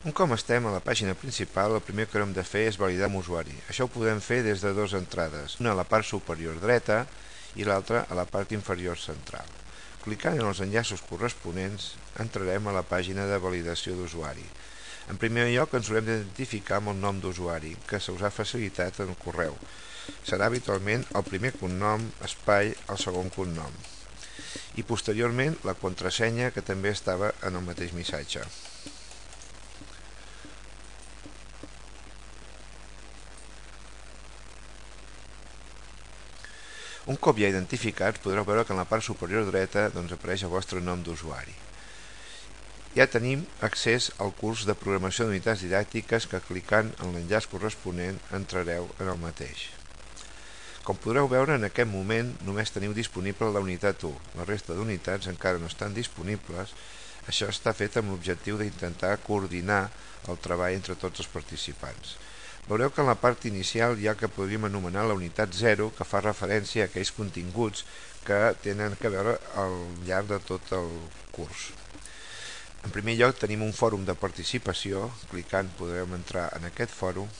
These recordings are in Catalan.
Un cop estem a la pàgina principal, el primer que hem de fer és validar l'usuari. Això ho podem fer des de dues entrades, una a la part superior dreta i l'altra a la part inferior central. Clicant en els enllaços corresponents, entrarem a la pàgina de validació d'usuari. En primer lloc, ens haurem d'identificar amb el nom d'usuari, que se us ha facilitat en el correu. Serà habitualment el primer cognom, espai, el segon cognom. I posteriorment la contrasenya, que també estava en el mateix missatge. Un cop ja identificats, podreu veure que en la part superior dreta apareix el vostre nom d'usuari. Ja tenim accés al curs de programació d'unitats didàctiques que clicant en l'enllaç corresponent entrareu en el mateix. Com podreu veure, en aquest moment només teniu disponible la unitat 1. La resta d'unitats encara no estan disponibles. Això està fet amb l'objectiu d'intentar coordinar el treball entre tots els participants. Veureu que en la part inicial hi ha que podríem anomenar la unitat 0, que fa referència a aquells continguts que tenen a veure al llarg de tot el curs. En primer lloc tenim un fòrum de participació. Clicant podrem entrar en aquest fòrum.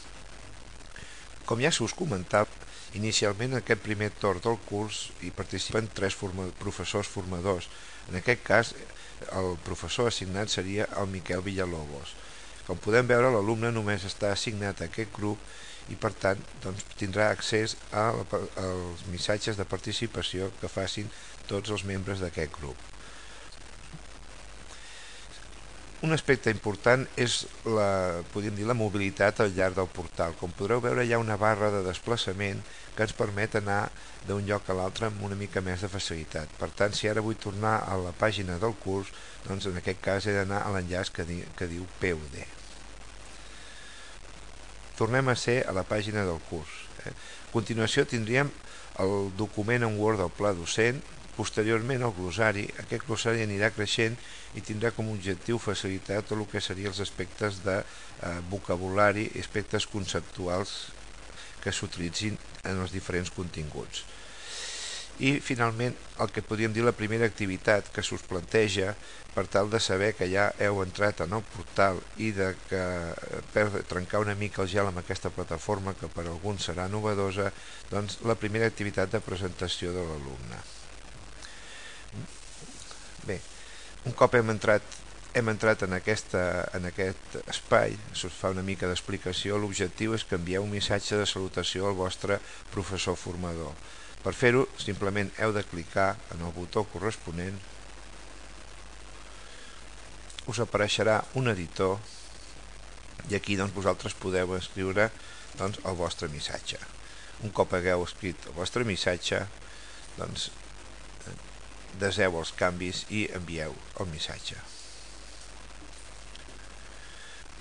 Com ja us comentava, inicialment en aquest primer torn del curs hi participen 3 professors formadors. En aquest cas, el professor assignat seria el Miquel Villalobos. Com podem veure, l'alumne només està assignat a aquest grup i, per tant, tindrà accés als missatges de participació que facin tots els membres d'aquest grup. Un aspecte important és la mobilitat al llarg del portal. Com podreu veure, hi ha una barra de desplaçament que ens permet anar d'un lloc a l'altre amb una mica més de facilitat. Per tant, si ara vull tornar a la pàgina del curs, en aquest cas he d'anar a l'enllaç que diu PUD. Tornem a ser a la pàgina del curs. A continuació tindríem el document en Word del pla docent, posteriorment el glossari. Aquest glossari anirà creixent i tindrà com a objectiu facilitar tot el que serien els aspectes de vocabulari i aspectes conceptuals que s'utilitzin en els diferents continguts. I finalment el que podríem dir la primera activitat que s'us planteja per tal de saber que ja heu entrat en el portal i per trencar una mica el gel amb aquesta plataforma que per alguns serà novedosa, la primera activitat de presentació de l'alumne. Bé, un cop hem entrat en aquest espai, s'us fa una mica d'explicació. L'objectiu és que envieu un missatge de salutació al vostre professor formador. Per fer-ho, simplement heu de clicar en el botó corresponent. Us apareixerà un editor i aquí vosaltres podeu escriure el vostre missatge. Un cop hagueu escrit el vostre missatge, deseu els canvis i envieu el missatge.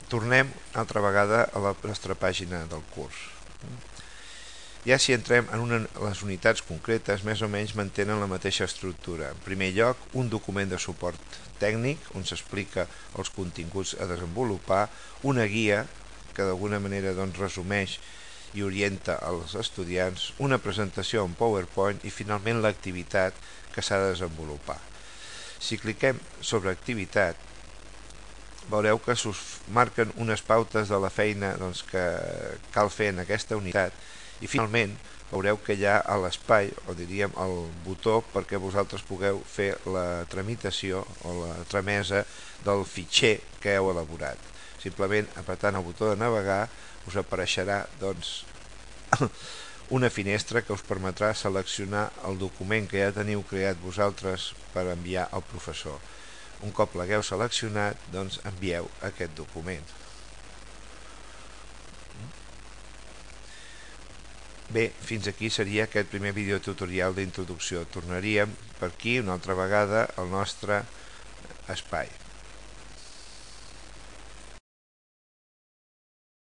Tornem altra vegada a la nostra pàgina del curs. Ja si entrem en les unitats concretes, més o menys mantenen la mateixa estructura. En primer lloc, un document de suport tècnic on s'explica els continguts a desenvolupar, una guia que d'alguna manera resumeix i orienta als estudiants, una presentació en PowerPoint i finalment l'activitat que s'ha de desenvolupar. Si cliquem sobre activitat, veureu que s'us marquen unes pautes de la feina que cal fer en aquesta unitat i finalment veureu que hi ha a l'espai, o diríem el botó, perquè vosaltres pugueu fer la tramitació o la tramesa del fitxer que heu elaborat. Simplement apretant el botó de navegar us apareixerà una finestra que us permetrà seleccionar el document que ja teniu creat vosaltres per enviar al professor. Un cop l'hagueu seleccionat, envieu aquest document. Bé, fins aquí seria aquest primer videotutorial d'introducció. Tornaríem per aquí una altra vegada al nostre espai.